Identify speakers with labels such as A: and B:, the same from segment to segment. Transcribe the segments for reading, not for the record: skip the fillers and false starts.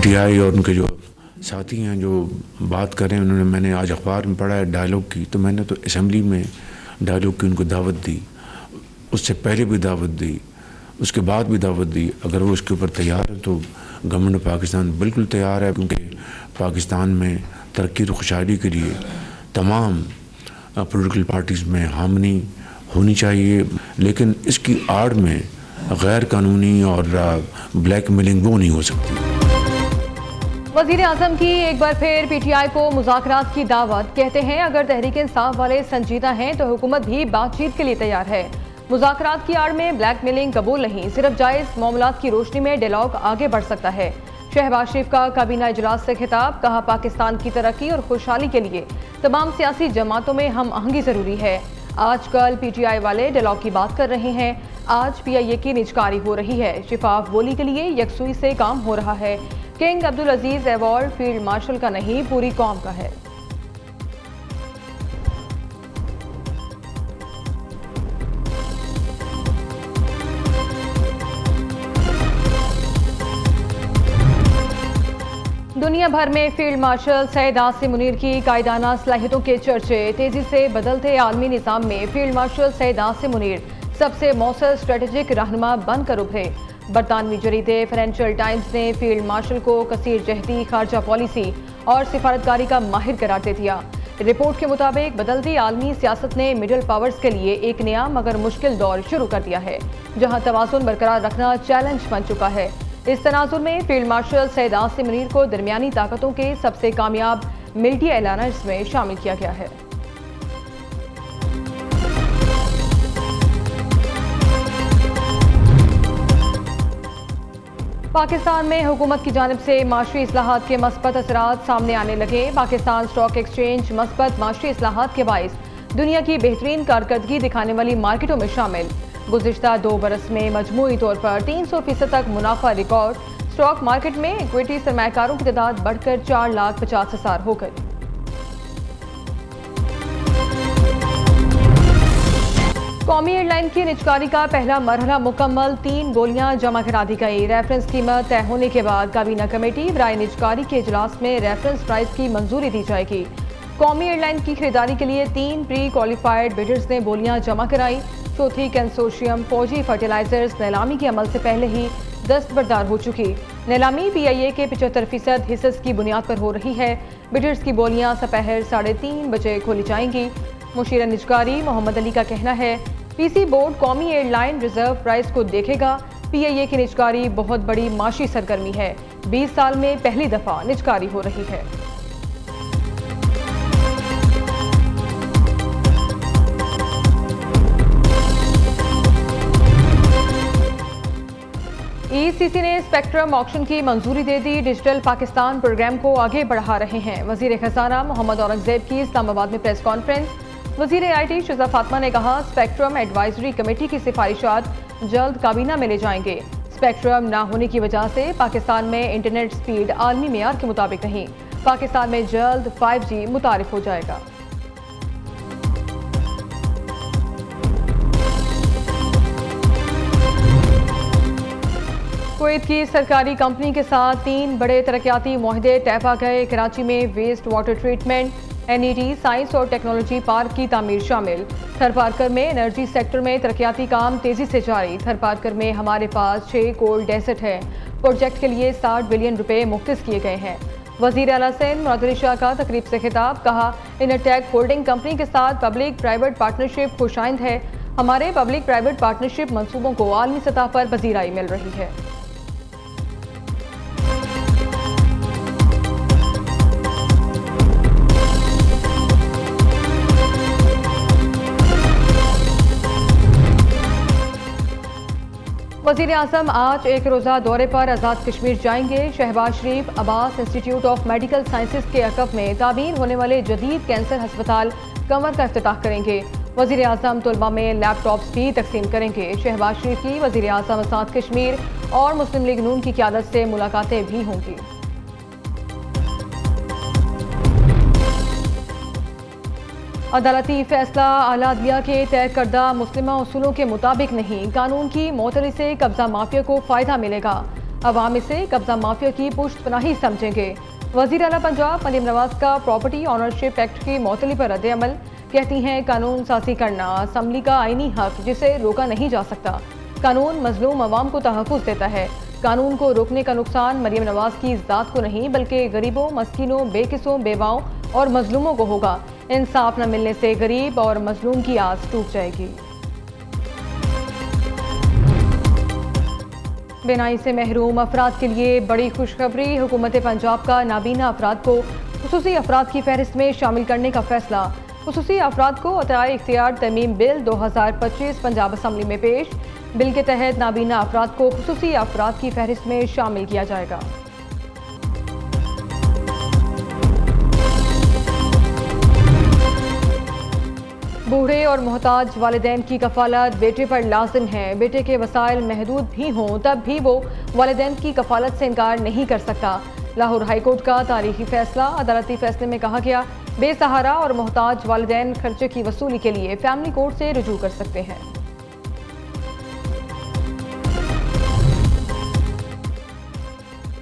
A: PTI और उनके जो साथी हैं जो बात कर रहे हैं, उन्होंने, मैंने आज अखबार में पढ़ा है डायलॉग की, तो मैंने तो असेंबली में डायलॉग की उनको दावत दी, उससे पहले भी दावत दी, उसके बाद भी दावत दी। अगर वो उसके ऊपर तैयार है तो गवर्नमेंट पाकिस्तान बिल्कुल तैयार है, क्योंकि पाकिस्तान में तरक्की और खुशहाली के लिए तमाम पॉलिटिकल पार्टीज़ में हामनी होनी चाहिए, लेकिन इसकी आड़ में गैर कानूनी और ब्लैकमेलिंग वो नहीं हो सकती।
B: वज़ीर आज़म की एक बार फिर पीटीआई को मुज़ाकरात की दावत। कहते हैं अगर तहरीक इंसाफ वाले संजीदा हैं तो हुकूमत भी बातचीत के लिए तैयार है। मुज़ाकरात की आड़ में ब्लैकमेलिंग कबूल नहीं, सिर्फ जायज़ मामलात की रोशनी में डायलॉग आगे बढ़ सकता है। शहबाज शरीफ का काबीना इजलास से खिताब, कहा पाकिस्तान की तरक्की और खुशहाली के लिए तमाम सियासी जमातों में हम आहंगी ज़रूरी है। आजकल पीटीआई वाले डायलॉग की बात कर रहे हैं, आज पीआईए की निजकारी हो रही है। शिफाफ बोली के लिए यकसुई से काम हो रहा है। किंग अब्दुल अजीज अवार्ड फील्ड मार्शल का नहीं, पूरी कौम का है। दुनिया भर में फील्ड मार्शल सैयद आसिम मुनीर की कायदाना सलाहियतों के चर्चे। तेजी से बदलते आलमी निज़ाम में फील्ड मार्शल सैयद आसिम मुनीर सबसे मौसर स्ट्रेटेजिक रहनुमा बनकर उभरे। बरतानवी जरीदे फाइनेंशियल टाइम्स ने फील्ड मार्शल को कसीर जहदी खारजा पॉलिसी और सिफारतकारी का माहिर करार दे दिया। रिपोर्ट के मुताबिक बदलती आलमी सियासत ने मिडल पावर्स के लिए एक नया मगर मुश्किल दौर शुरू कर दिया है, जहां तवाज़ुन बरकरार रखना चैलेंज बन चुका है। इस तनाजुर में फील्ड मार्शल सैयद आसिम मुनीर को दरमियानी ताकतों के सबसे कामयाब मिलिट्री एलानर्स में शामिल किया गया है। पाकिस्तान में हुकूमत की जानिब से माशरी इस्लाहात के मस्बत असरात सामने आने लगे। पाकिस्तान स्टॉक एक्सचेंज मस्बत माशरी इस्लाहात के बाइस दुनिया की बेहतरीन कारकर्दगी दिखाने वाली मार्केटों में शामिल। गुज़िश्ता 2 बरस में मजमूई तौर पर 300% तक मुनाफा रिकॉर्ड। स्टॉक मार्केट में इक्विटी सरमायाकारों की तादाद बढ़कर 4,50,000 हो गई। कौमी एयरलाइन की निजकारी का पहला मरहला मुकम्मल, 3 बोलियां जमा करा दी गई। रेफरेंस कीमत तय होने के बाद काबीना कमेटी बराए निजकारी के इजलास में रेफरेंस प्राइस की मंजूरी दी जाएगी। कौमी एयरलाइन की खरीदारी के लिए 3 प्री क्वालिफाइड बिडर्स ने बोलियां जमा कराई। चौथी कंसोर्शियम फौजी फर्टिलाइजर्स नीलामी के अमल से पहले ही दस्तबरदार हो चुकी। नीलामी पीआईए के 75% हिस्स की बुनियाद पर हो रही है। बिडर्स की बोलियां दोपहर 3:30 बजे खोली जाएंगी। मुशीर निजकारी मोहम्मद अली का कहना है, पीसी बोर्ड कौमी एयरलाइन रिजर्व प्राइस को देखेगा। पीआईए की निजकारी बहुत बड़ी माशी सरगर्मी है। 20 साल में पहली दफा निजकारी हो रही है। ईसीसी ने स्पेक्ट्रम ऑक्शन की मंजूरी दे दी। डिजिटल पाकिस्तान प्रोग्राम को आगे बढ़ा रहे हैं। वजीर खजाना मोहम्मद औरंगजेब की इस्लामाबाद में प्रेस कॉन्फ्रेंस। वजीर आईटी शिजा फातिमा ने कहा, स्पेक्ट्रम एडवाइजरी कमेटी की सिफारिशात जल्द काबीना में ले जाएंगे। स्पेक्ट्रम ना होने की वजह से पाकिस्तान में इंटरनेट स्पीड आलमी मेयार के मुताबिक नहीं। पाकिस्तान में जल्द 5G मुतारिफ हो जाएगा। कुवैत की सरकारी कंपनी के साथ 3 बड़े तरक्याती मुआहदे तय पा गए। कराची में waste water treatment, NET science और टेक्नोलॉजी पार्क की तामीर शामिल। थरपारकर में एनर्जी सेक्टर में तरक्याती काम तेजी से जारी। थरपारकर में हमारे पास 6 कोल्ड डेसर्ट है। प्रोजेक्ट के लिए 60 बिलियन रुपए मुख्तस किए गए हैं। वजीर आला सिंध मुराद अली शाह का तकरीब से खिताब, कहा इनरटेक होल्डिंग कंपनी के साथ पब्लिक प्राइवेट पार्टनरशिप खुशाइंद है। हमारे पब्लिक प्राइवेट पार्टनरशिप मंसूबों को आलमी सतह पर पजीराई मिल रही है। वज़ीर आज़म आज एक रोज़ा दौरे पर आज़ाद कश्मीर जाएंगे। Shahbaz Sharif Abbas institute of medical sciences के अकब में तामीर होने वाले जदीद कैंसर अस्पताल कमर का इफ्तिताह करेंगे। वज़ीर आज़म तलबा में लैपटॉप्स भी तकसीम करेंगे। शहबाज शरीफ की वज़ीर आज़म आज़ाद कश्मीर और मुस्लिम लीग नून की क़यादत से मुलाकातें भी होंगी। अदालती फैसला आला अदलिया के तय करदा मुस्लिमा उसूलों के मुताबिक नहीं। कानून की मोतरी से कब्जा माफिया को फायदा मिलेगा। अवाम इसे कब्जा माफिया की पुष्टपनाही समझेंगे। वजीर आला पंजाब मरियम नवाज का प्रॉपर्टी ऑनरशिप एक्ट की मौतली पर रद्द अमल। कहती हैं कानून साजी करना असम्बली का आईनी हक जिसे रोका नहीं जा सकता। कानून मजलूम अवाम को तहफ़्फ़ुज़ देता है। कानून को रोकने का नुकसान मरियम नवाज की ज़ात को नहीं बल्कि गरीबों, मस्कीनों, बेकिसों, बेवाओं और मजलूमों को होगा। इंसाफ न मिलने से गरीब और मजलूम की आस टूट जाएगी। बिनाई से महरूम अफराद के लिए बड़ी खुशखबरी। हुकूमत पंजाब का नाबीना अफराद को खुसूसी अफराद की फहरिस्त में शामिल करने का फैसला। खुसूसी अफराद को अताए इख्तियार तरमीम बिल 2025 पंजाब असम्बली में पेश। बिल के तहत नाबीना अफराद को खुसूसी अफराद की फहरिस्त में शामिल किया जाएगा। बूढ़े और मोहताज वालिदैन की कफालत बेटे पर लाजिम है। बेटे के वसाइल महदूद भी हों तब भी वो वालिदैन की कफालत से इनकार नहीं कर सकता। लाहौर हाईकोर्ट का तारीखी फैसला। अदालती फैसले में कहा गया बेसहारा और मोहताज वालिदैन खर्चे की वसूली के लिए फैमिली कोर्ट से रुजू कर सकते हैं।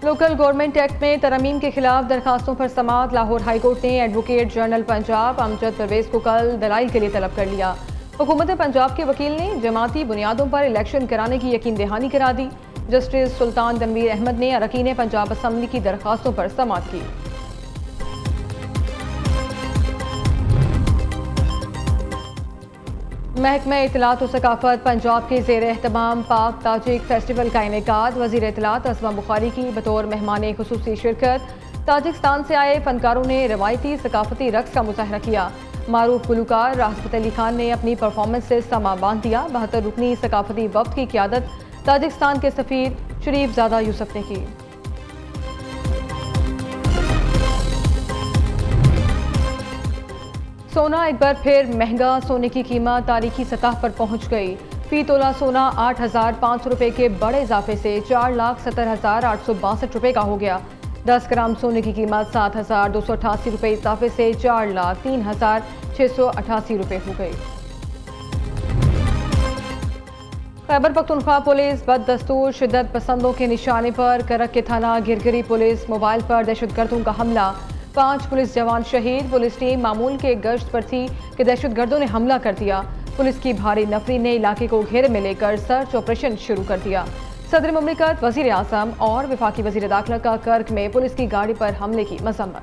B: लोकल गवर्नमेंट एक्ट में तरमीम के खिलाफ दरखास्तों पर समाअत। लाहौर हाईकोर्ट ने एडवोकेट जनरल पंजाब अमजद परवेज को कल दलाइल के लिए तलब कर लिया। हुकूमत पंजाब के वकील ने जमाती बुनियादों पर इलेक्शन कराने की यकीन दहानी करा दी। जस्टिस सुल्तान तनवीर अहमद ने अरकान पंजाब असम्बली की दरखास्तों पर समाअत की। महकमा इत्तलात और सकाफत पंजाब के ज़ेर एहतमाम पाक ताजिक फेस्टिवल का इनेकाद। वज़ीर इत्तलात असमा बुखारी की बतौर मेहमान खुसूसी शिरकत। ताजिकिस्तान से आए फनकारों ने रवायती सकाफती रक्स का मुजाहरा किया। मारूफ गुलकार राहत अली खान ने अपनी परफॉर्मेंस से समा बांध दिया। 72 रुकनी सकाफती वफ्द की क़ियादत ताजिकिस्तान के सफ़ीर शरीफ ज़ादा यूसुफ ने की। सोना एक बार फिर महंगा। सोने की कीमत तारीखी सतह पर पहुंच गई। फी तोला सोना 8,500 रुपये के बड़े इजाफे से 4,70,862 रुपये का हो गया। 10 ग्राम सोने की कीमत 7,288 रुपये इजाफे से 4,03,688 रुपये हो गई। खैबर पख्तूनख्वा पुलिस बददस्तूर शिद्दत पसंदों के निशाने पर। करक के थाना गिरगिरी पुलिस मोबाइल पर दहशतगर्दों का हमला। 5 पुलिस जवान शहीद। पुलिस टीम मामूल के गश्त पर थी कि दहशतगर्दों ने हमला कर दिया। पुलिस की भारी नफरी ने इलाके को घेरे में लेकर सर्च ऑपरेशन शुरू कर दिया। सदर मुमलिकत वजीर आज़म और वफाकी वजीर दाखिला का कर्क में पुलिस की गाड़ी पर हमले की मजम्मत।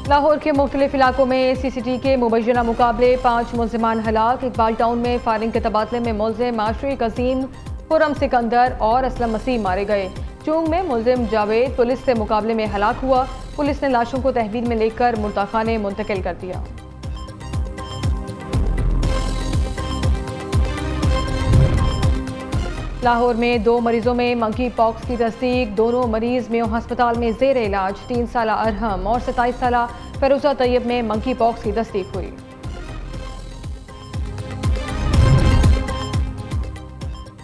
B: लाहौर के मुख्तलिफ इलाकों में CCT के मुबैना मुकाबले। 5 मुलजिमान हलाक। इकबाल टाउन में फायरिंग के तबादले में मुलजिम माशरिक अजीम खुर्रम सिकंदर और असलम मसीह मारे गए। चूंग में मुलजिम जावेद पुलिस से मुकाबले में हलाक हुआ। पुलिस ने लाशों को तहवील में लेकर मुर्ताखाने मुंतकिल कर दिया। लाहौर में 2 मरीजों में मंकी पॉक्स की तस्दीक। दोनों मरीज मेयो अस्पताल में जेर इलाज। 3 साला अरहम और 27 साला फरोजा तैयब में मंकी पॉक्स की तस्दीक हुई।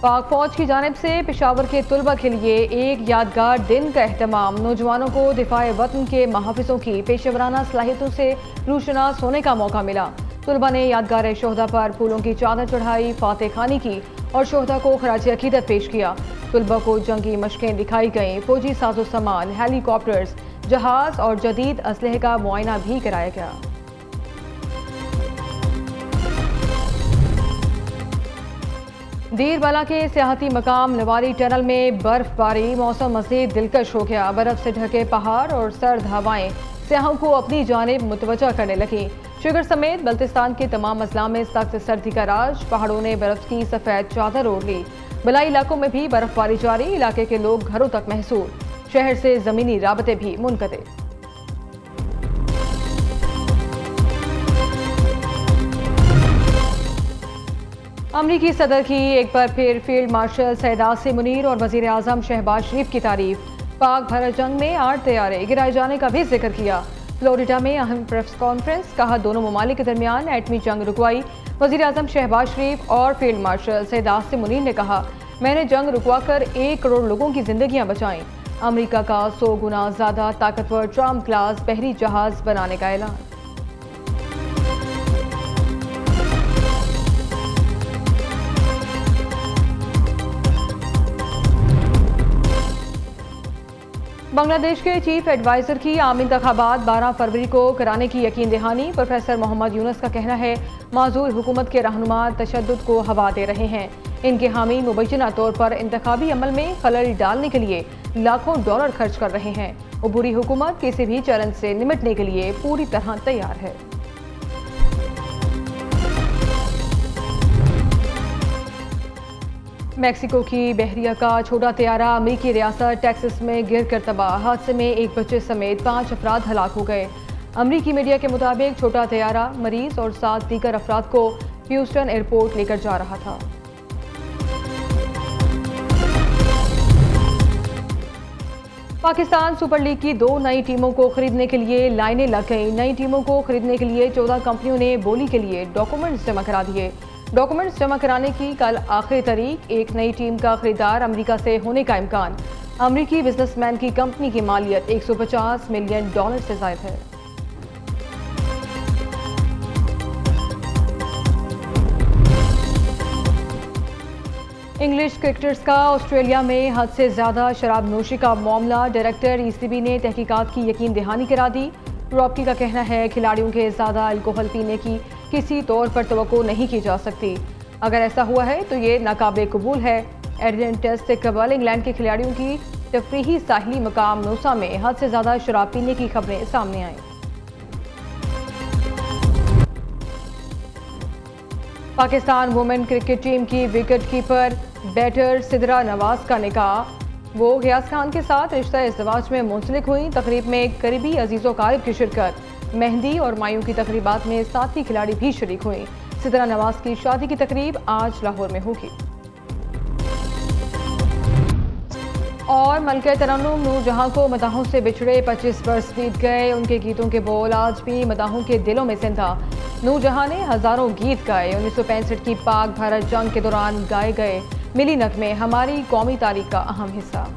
B: पाक फौज की जानिब से पेशावर के तुलबा के लिए एक यादगार दिन का एहतमाम। नौजवानों को दिफाए वतन के महाफिजों की पेशेवराना सलाहियतों से रूशनास होने का मौका मिला। तुलबा ने यादगार शोहदा पर फूलों की चादर चढ़ाई, फातह खानी की और शोहदा को खराज अकीदत पेश किया। तुलबा को जंगी मशकें दिखाई गईं। फौजी साजो सामान, हेलीकॉप्टर्स, जहाज और जदीद असलहे का मुआयना भी कराया गया। दीरबाला के सियाहती मकाम नवारी टनल में बर्फबारी। मौसम मज़ीद दिलकश हो गया। बर्फ से ढके पहाड़ और सर्द हवाएं सियाहों को अपनी जानिब मुतवज्जा करने लगी। शिगर समेत बल्तिस्तान के तमाम अजला में सख्त सर्दी का राज। पहाड़ों ने बर्फ की सफ़ेद चादर ओढ़ ली। बलाई इलाकों में भी बर्फबारी जारी। इलाके के लोग घरों तक महसूर। शहर से ज़मीनी राबते भी मुनक़ते। अमरीकी सदर की एक बार फिर फील्ड मार्शल सैयद आसिम मुनीर और वज़ीर आज़म शहबाज शरीफ की तारीफ। पाक भारत जंग में 8 तैयारे गिराए जाने का भी जिक्र किया। फ्लोरिडा में अहम प्रेस कॉन्फ्रेंस। कहा दोनों ममालिक के दरमियान एटमी जंग रुकवाई। वज़ीर आज़म शहबाज शरीफ और फील्ड मार्शल सैयद आसिम मुनीर ने कहा मैंने जंग रुकवा कर 1 करोड़ लोगों की जिंदगियां बचाईं। अमेरिका का 100 गुना ज्यादा ताकतवर ट्रम्प क्लास बहरी जहाज बनाने का ऐलान। बांग्लादेश के चीफ एडवाइजर की आम इंतखाबात 12 फरवरी को कराने की यकीन दहानी। प्रोफेसर मोहम्मद यूनुस का कहना है माजूर हुकूमत के रहनुमा तशद्दुद को हवा दे रहे हैं। इनके हामी मुबैना तौर पर इंतखाबी अमल में खलल डालने के लिए लाखों डॉलर खर्च कर रहे हैं। अबूरी हुकूमत किसी भी चैलेंज से निपटने के लिए पूरी तरह तैयार है। मैक्सिको की बहरिया का छोटा तैयारा अमेरिकी रियासत टेक्सास में गिरकर तबाह। हादसे में एक बच्चे समेत 5 अफराद हलाक हो गए। अमेरिकी मीडिया के मुताबिक छोटा तैयारा मरीज और 7 दीगर अफराद को ह्यूस्टन एयरपोर्ट लेकर जा रहा था। पाकिस्तान सुपर लीग की 2 नई टीमों को खरीदने के लिए लाइनें लग गई। नई टीमों को खरीदने के लिए 14 कंपनियों ने बोली के लिए डॉक्यूमेंट्स जमा करा दिए। डॉक्यूमेंट्स जमा कराने की कल आखिरी तारीख। एक नई टीम का खरीदार अमेरिका से होने का इम्कान। अमेरिकी बिजनेसमैन की कंपनी की मालियत $150 मिलियन से ज्यादा है। इंग्लिश क्रिकेटर्स का ऑस्ट्रेलिया में हद से ज्यादा शराब नोशी का मामला। डायरेक्टर ECB ने तहकीकात की यकीन दहानी करा दी। रॉबकी का कहना है खिलाड़ियों के ज्यादा अल्कोहल पीने की किसी तौर पर तवक्को नहीं की जा सकती। अगर ऐसा हुआ है तो ये नाकाबिल कबूल है। एडिलेड टेस्ट से कबल इंग्लैंड के खिलाड़ियों की तफरीही साहिली मकाम नूसा में हद से ज्यादा शराब पीने की खबरें सामने आईं। पाकिस्तान वुमेन क्रिकेट टीम की wicket keeper batter Sidra Nawaz का निकाह। वो गयास खान के साथ रिश्ता इज़्दिवाज में मुंसलिक हुई। तकरीब में करीबी अजीज़ो कारिब की शिरकत। मेहंदी और मायूं की तकरीबात में साथी खिलाड़ी भी शरीक हुई। सिदरा नवाज की शादी की तकरीब आज लाहौर में होगी। और मलके तरन्नुम नूरजहां को मदाहों से बिछड़े 25 बरस बीत गए। उनके गीतों के बोल आज भी मदाहों के दिलों में जिंदा। नूरजहां ने हजारों गीत गाए। 1965 की पाक भारत जंग के दौरान गाए गए मिली नगमे हमारी कौमी तारीख का अहम हिस्सा।